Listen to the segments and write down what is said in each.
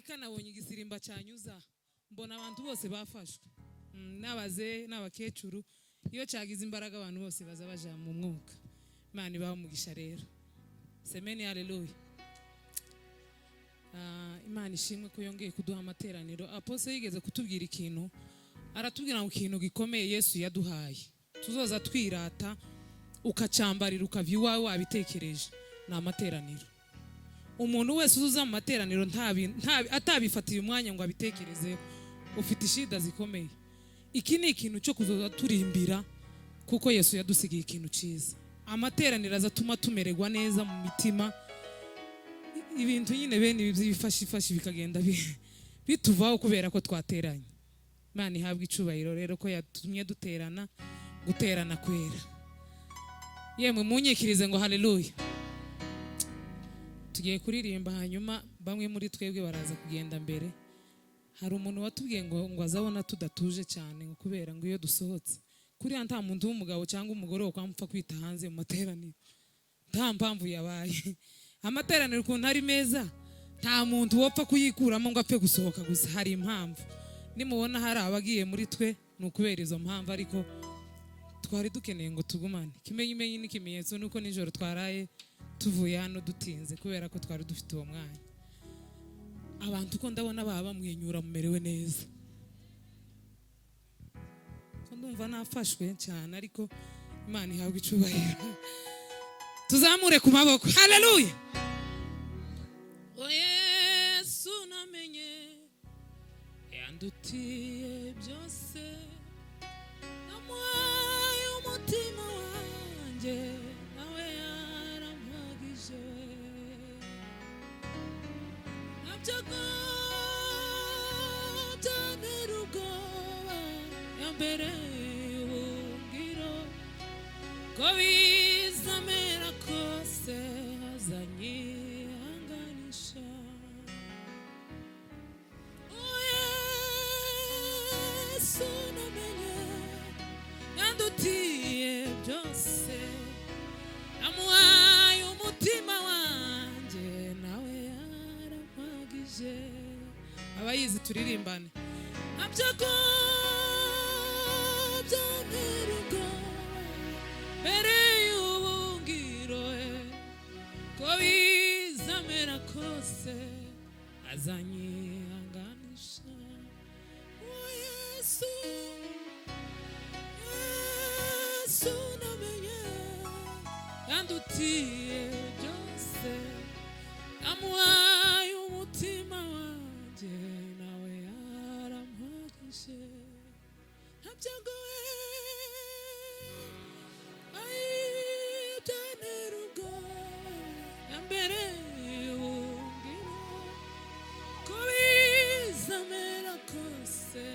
marayika nabonye igisirimba cyanyuza mbona abantu bose bafashwe n'abaze n'abakecuru iyo cyagize imbaraga abantu bose baza baja mu mwuka. Imana ibaho umugisha rero. Semeni haleluya. Imana ishimwe ko yongeye kuduha amateraniro. Apostle yigeze kutubwira ikintu, aratubwira ngo ikintu gikomeye Yesu yaduhaye tuzoza twirata ukacambarira ukavya iwawe wabitekereje na amateraniro. Umuntu wese uzuza mu materaniro atabifatiye umwanya ngo abitekereze ufite ishida zikomeye. Iki ni ikintu cyo kuzoza turimbira kuko Yesu yadusigiye ikintu cyiza. Amateraniro azatuma tumererwa neza mu mitima. Ibintu nyine bene bifashifashi bikagenda bituvaho kubera ko twateranye. Imana ihabwa icubahiro rero ko yatumye guterana kwera. Yemwe munyikirize ngo haleluya. Tugiye kuririmba hanyuma bamwe muri twebwe baraza kugenda mbere. Hari umuntu watubwiye ngo azabona tudatuje cyane ngo kubera ngo iyo dusohotse kuri nta muntu w'umugabo cyangwa umugore wo kwamupfa kwita hanze mu materaniro. Nta mpamvu yabaye. Amateraniro ukuntu ari meza nta muntu wopfa kuyikuramo ngo apfe gusohoka gusa, hari impamvu. Nimubona hari abagiye muri twe nukubera izo mpamvu, ariko twari dukeneye ngo tugumane. Kimenyimenyi n'ikimenyetso nuko nijoro twaraye tuvuye hano dutinze kubera ko twari dufite uwo mwanya. Abantu ko ndabona baba bamwenyura mumerewe neza. Ko ndumva nafashwe cyane, ariko Imana ihabwa icubahiro. Tuzamure ku maboko. Haleluya. O Yesu namenye yandutiye byose, namuhaye umutima wanjye nawe yarampagije. Nabyago byantera ubwoba yambereye ubuhungiro, ko bizamera kose azanyihanganisha. Yesu namenye yandutiye byose, namuhaye umutima wanjye nawe yarampagije. Abayizi turirimbane. Nabyago byantera ubwoba mbere y'ubuhungiro, ko bizamera kose azanyihanganisha. Yesu namenye yandutiye byose, namuhaye umutima wanjye nawe yarampagije. Nabyago byantera ubwoba yambereye ubuhungiro, ko bizamera kose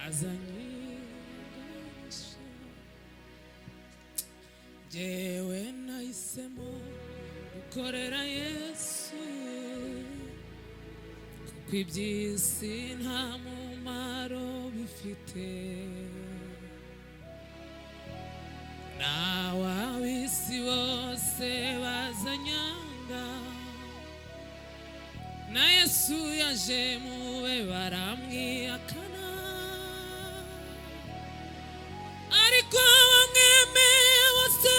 azanyihanganisha. Jewe nahisemo gukorera Yesu, kuko iby'isi nta mumaro bifite. Nawe ab'isi bose bazanyanga, na Yesu yaje mube baramwihakana. Ariko bamwemeye bose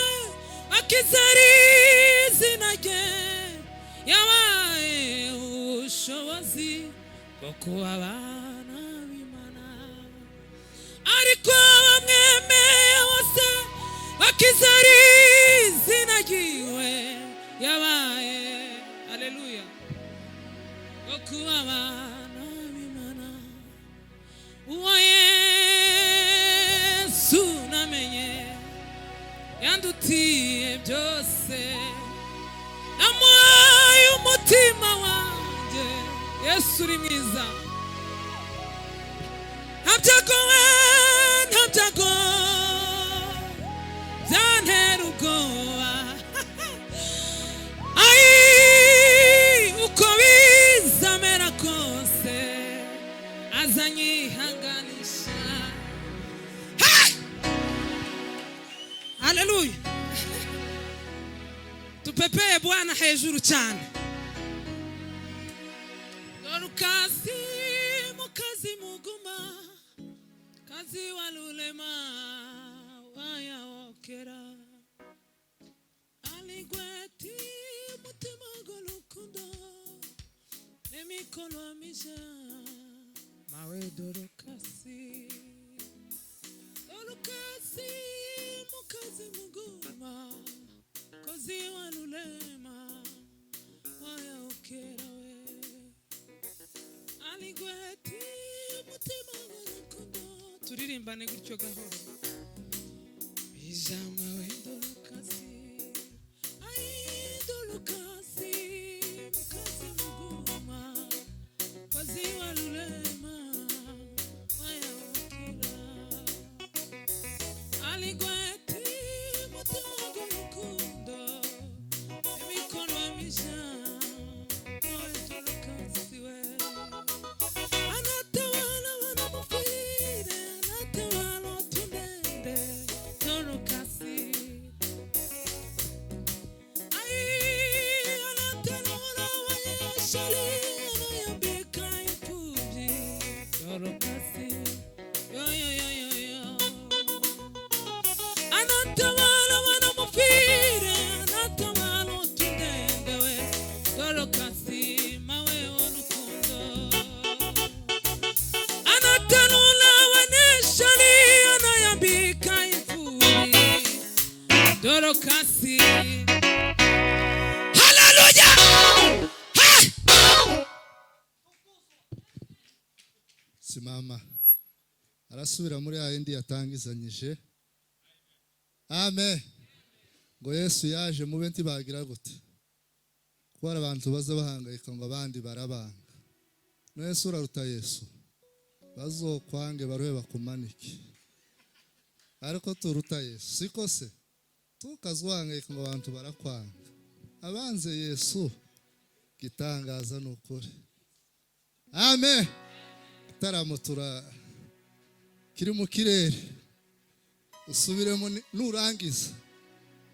akizera izina rye, yabaye ubushobozi bwo kuba abana b'Imana. Ariko bamwemeye bose akizera izina ryiwe, yabaye haleluya bwo kuba abana b'Imana. Uwo Yesu namenye yandutiye byose, namuhaye umutima wanjye. Yesu uri mwiza. Ntabyago byantera ubwoba, uko bizamera kose azanyihanganisha. Haleluya. Tupepeye Bwana hejuru cyane. kasi mukazi muguma kazi walulema waya okera aligweti mutima golukundo nemikono amisha mawe dorokasi mukazi muguma kazi walulema waya okera aligweti mutima golukundo turirimbane gutyo gahoro bijama wendolokasi ayidolokasi mukazi muguma kazi walulema waya okera aligweti mutima golukundo emikono amisha Dorokasi. Hallelujah. Simama arasubira muri ayindi yatangizanyije. Amen. Ngo Yesu yaje mu benti bagira gute ko abantu baza bahangayika ngo abandi barabanga. No Yesu uraruta Yesu bazokwange barohe bakumanike ariko turuta Yesu siko se tukazwangayika ngo abantu barakwanga abanze Yesu gitangaza nukuri. Amen. Taramutura kiri mu kirere usubiremo nurangiza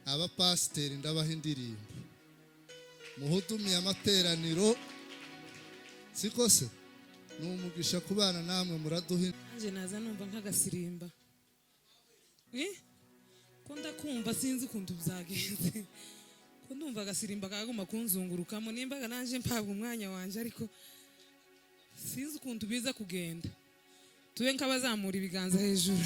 aba pasiteri ndabaha indirimbo muhudumiye amateraniro siko se n'umugisha kubana namwe muraduha. Nje naza numva nk'agasirimba kunda kumva sinzi kuntu byagenze ko ndumva agasirimba kaguma kunzungurukamo nimbaga nanje mpabwa umwanya wanje ariko sinzi kuntu biza kugenda tube nk'abazamura ibiganza hejuru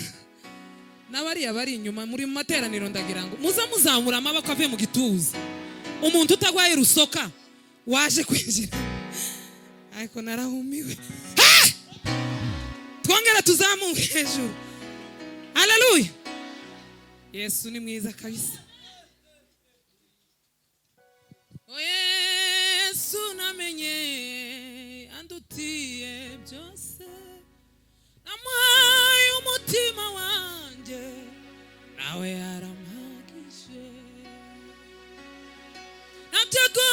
n'abariya bari inyuma muri materaniro ndagira ngo muza muzamura amaboko ave mu gituza umuntu utagwaye rusoka waje kwinjira ariko narahumiwe twongera tuzamuke hejuru. Haleluya. Yesu ni mwiza kabisa. O Yesu namenye andutiye byose amaye umutima wanje nawe yarampagije natego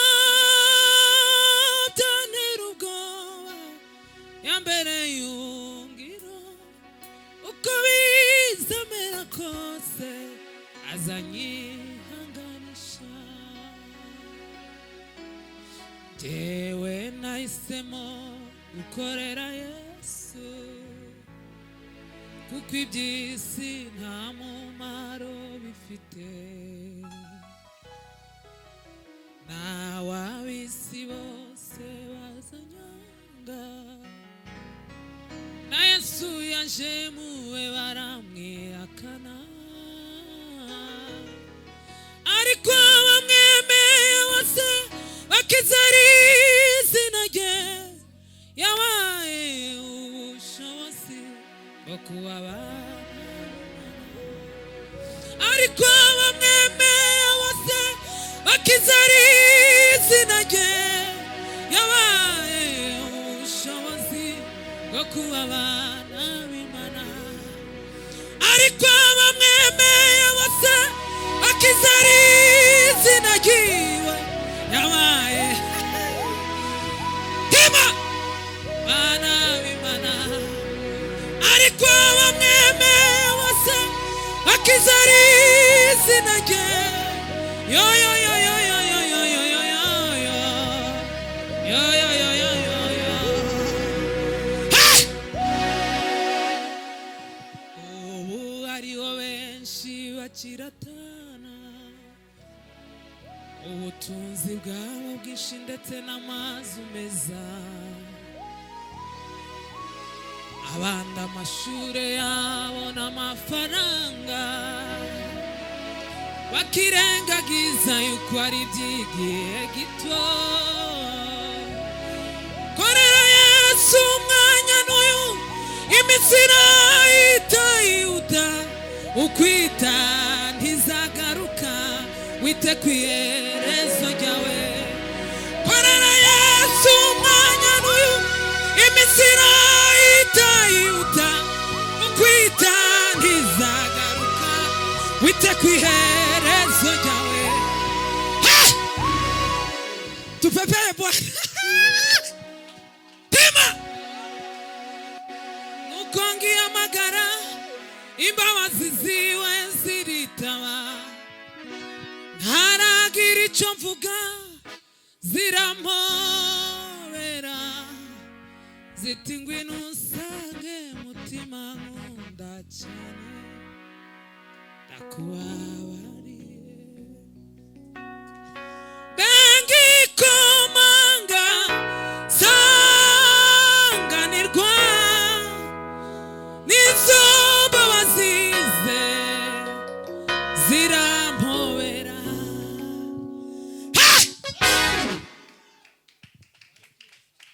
tanera ubwoba yambere yungiro uko bizamera kose azanyihanganisha jewe nahisemo gukorera Yesu kuko iby'isi nta mumaro bifite n'ab'isi bose bazanyanga na Yesu yaje muwe baramwihakana ariko bamwemeye bose bakizera izina rye yabaye ubushobozi bwo kubabana ariko bamwemeye bose bakizera izina rye yabaye ubushobozi bwo kubabana b'Imana ariko bamwemeye bose bakizera izina ryiwe yabaye tema bana b'Imana ariko bamwemeye bose bakizera izina rye yo yo yo yo yo yo yo yo yo yo yo yo yo yo ubutunzi bwabo bwinshi ndetse n'amazu meza, abandi amashuri yabo n'amafaranga, bakirengagiza yuko ari iby'igihe gito. Korera Yesu umwanya n'uyu, iminsi irahita yihuta, ukwita ntizagaruka, wite ku iherezo ryawe. Korera Yesu umwanya n'uyu, iminsi irahita yihuta, ukwita ntizagaruka, wite ku iherezo ryawe. Tupepeye Bwana. Pima nuko ngihamagara, imbabazi ziwe ziritaba, ntaragira icyo mvuga, zirampobera ziti ngwino unsange mutima nkunda cyane, ndakubabariye. Bengikomanga sanganirwa n'izo mbabazi ze zirampobera.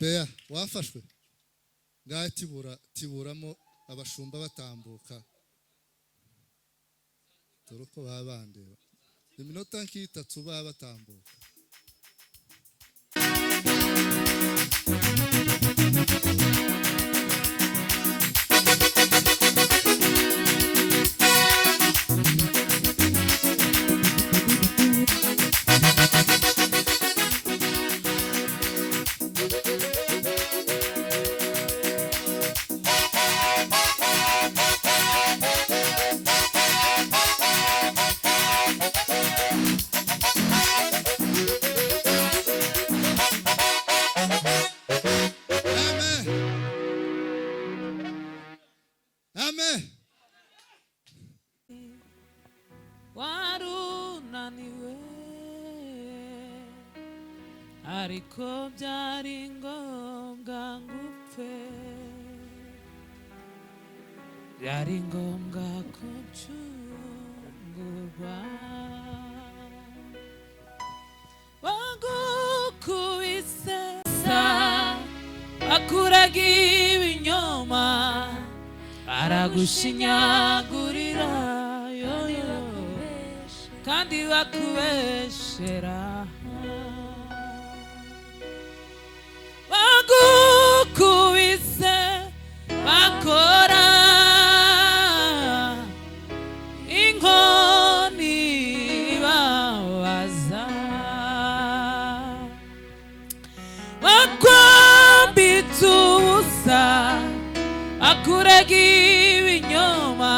Beya wafashwe ngaho tiburamo abashumba batambuka, dore uko baba bandeba iminota nk'itatu baba batambuka. Warunaniwe ariko byari ngombwa ngupfe, byari ngombwa ko ncungurwa. Bagukubise bakuraga ibinyoma, baragushinyagurira kandi bakubeshera. Bagukubise bakora inkoni babaza, bakwambitse ubusa bakurega ibinyoma,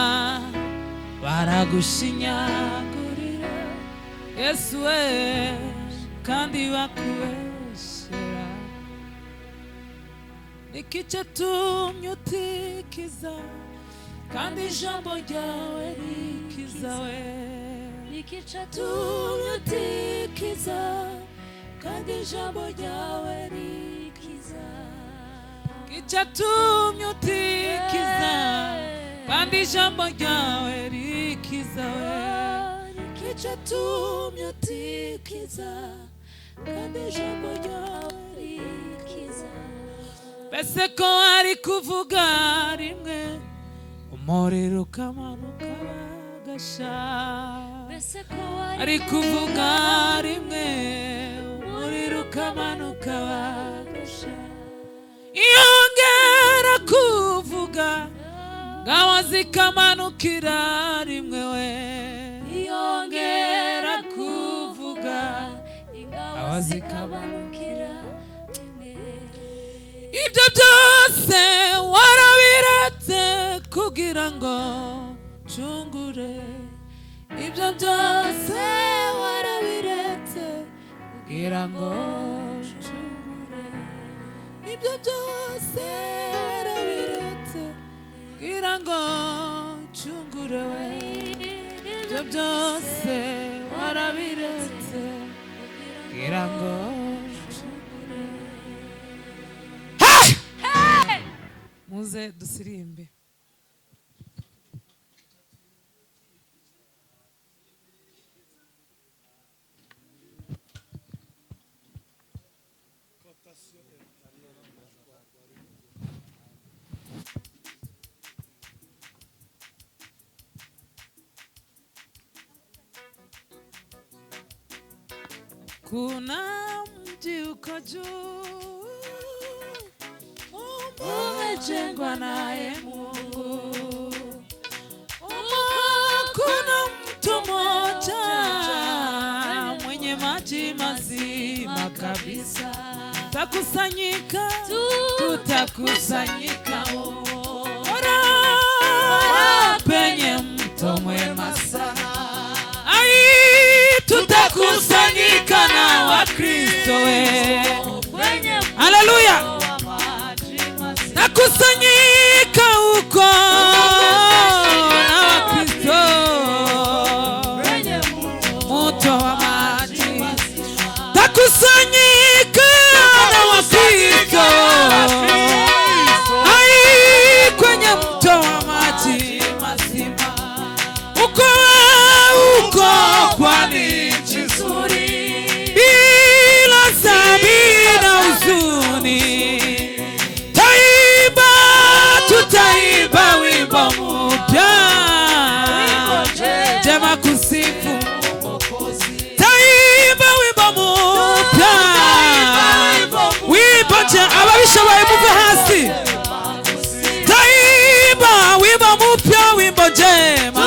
baragushinyagurira Yesu we kandi bakubeshera. Niki cyatumye utikiza kandi ijambo ryawe rikiza we? Niki cyatumye utikiza kandi ijambo ryawe rikiza? Niki cyatumye utikiza kandi ijambo ryawe rikiza we? Niki cyatumye utikiza kandi ijambo ryawe rikiza? Mbese ko ari kuvuga rimwe, umuriro ukamanuka bagasha. Mbese ko ari kuvuga rimwe, umuriro ukamanuka bagasha. Iyongera kuvuga, ngaho zikamanukira rimwe we. Iyongera kuvuga, ngaho zikamanukira rimwe. Ibyo byose warabiretse kugira ngo ncungure. Ibyo byose warabiretse kugira ngo ncungure. Ibyo byose warabiretse kugira ngo ncungure we. Ibyo byose warabiretse ngira ngo muze dusirimbe. Kuna mji uko juu umejengwa naye Mungu. Kuna mto mmoja mwenye maji mazima kabisa. Tutakusanyika ora penye mto mwema sana. Tutakusanyika na Wakristo haleluya. Takusanyika huko na Wakristo moto wa maji. Takusanyika na Wakristo kwenye mto wa maji mazima huko kwa nchi nzuri bila dhambi na huzuni. Tutaimba wimbo mpya jema kusifu Mwokozi. Taimba wimbo mpya wimbo ababishoboye muve hasi. Taimba wimbo mpya wimbo jema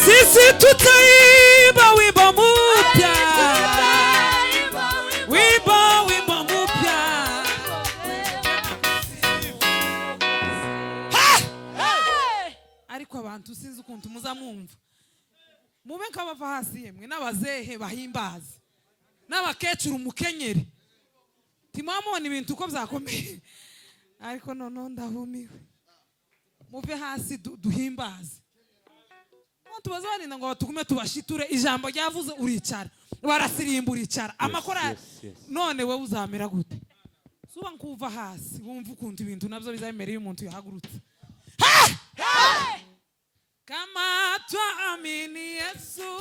sisi tutaimba wimbo mpya wimbo mpya. Ariko abantu sinzi ukuntu muzamumva mube nk'abava hasi yemwe n'abazehe bahimbaza n'abakecuru mukenyeri timwamubona ibintu uko byakomeye. Ariko noneho ndahumiwe muve hasi duhimbaze. Tubaza barinda ngo tugume tubashiture ijambo ryavuze uricara barasirimba uricara amakora none we uzamera gute? Suba nkuva hasi wumva ukuntu ibintu nabyo bizamereye umuntu yahagurutse. Kama twaamini Yesu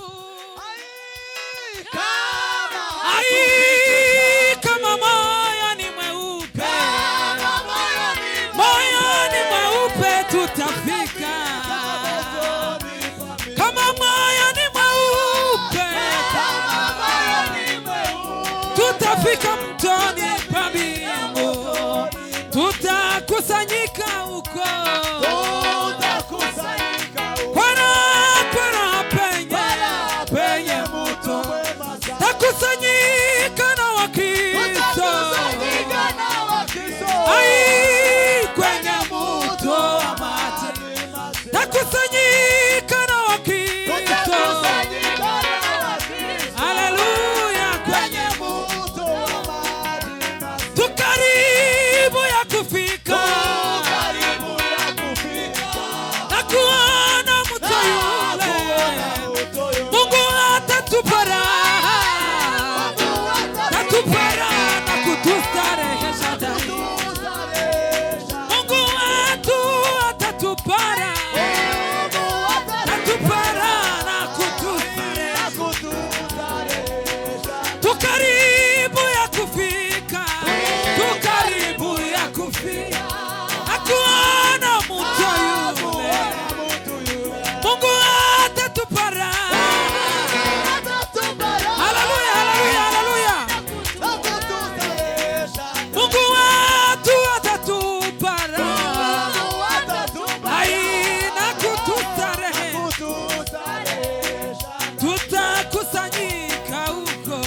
kama moyo ni mweupe tutafika. Kama moyo ni mweupe tutafika mtoni pa mbingu. Tutakusanyika huko penye mto. Takusanyika na Wakristo kwenye mto wa maji. Takusanyika na Wakristo haleluya kwenye mto wa maji. Tukaribu ya kufika na kuona mto yule. Mungu atatupara na kutustarehesha ndani. Mungu wetu atatupara na kutustarehesha. Tukaribu ya kufika na kuona mto yule. Mungu atatupara haleluya haleluya haleluya. Mungu wetu atatupara na kutustarehesha. Tutakusanyika huko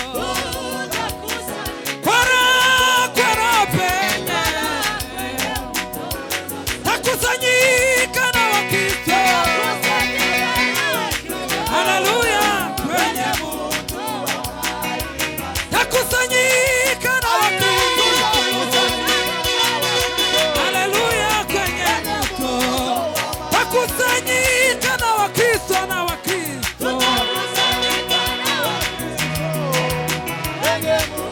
Ege